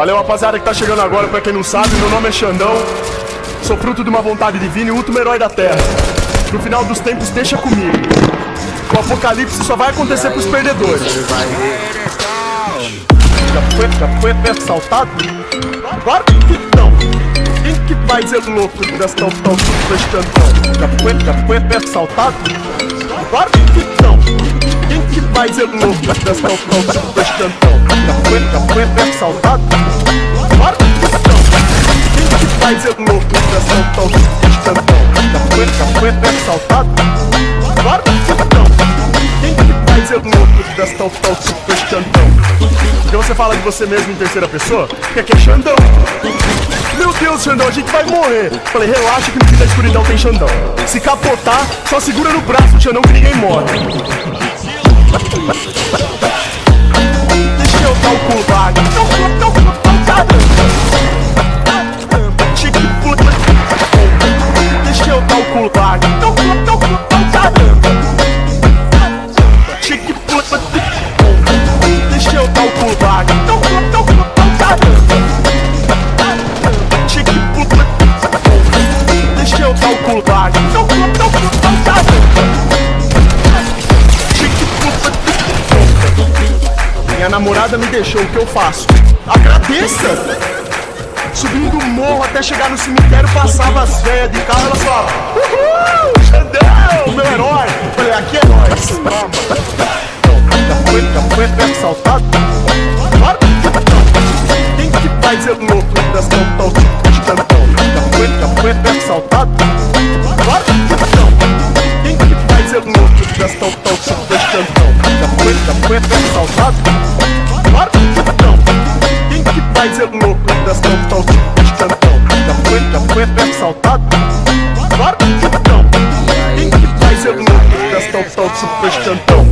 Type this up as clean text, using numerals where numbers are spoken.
Valeu, rapaziada, que tá chegando agora. Pra quem não sabe, meu nome é Xandão. Sou fruto de uma vontade divina e último herói da terra. No final dos tempos, deixa comigo. O apocalipse só vai acontecer pros perdedores. Já foi assaltado? Agora que não. Quem que vai ser louco dessa tão prestando? Já foi assaltado? Agora que não. Quem que vai ser louco dessa tão prestando? Já foi assaltado? Agora que não. Quem que vai ser louco dessa tão prestando? Já foi assaltado? Agora que não. Quem que vai ser louco dessa tão prestando? Porque você fala de você mesmo em terceira pessoa? Que aqui é Xandão. Meu Deus, Xandão, a gente vai morrer. Falei, relaxa que no fim da escuridão tem Xandão. Se capotar, só segura no braço do Xandão que ninguém morre. Deixa eu dar o cu vaga. Deixa eu dar o cu vaga. Deixa eu dar o cu vaga. Deixa eu dar o cu vaga. Minha namorada me deixou, o que eu faço? Agradeça! Subindo o morro até chegar no cemitério, passava as velhas de carro, ela só: uhul! Xandão, meu herói! Falei, aqui é nóis! Já foi assaltado? Claro que não! Quem que vai ser louco dessa tão Xandão? Já foi assaltado? Claro que não! Quem que vai ser louco dessa tão Xandão? Já foi assaltado? Claro que não! Quem que vai ser louco dessa tão Xandão? Já foi assaltado? Claro que não! Quem que vai ser louco dessa tão Xandão?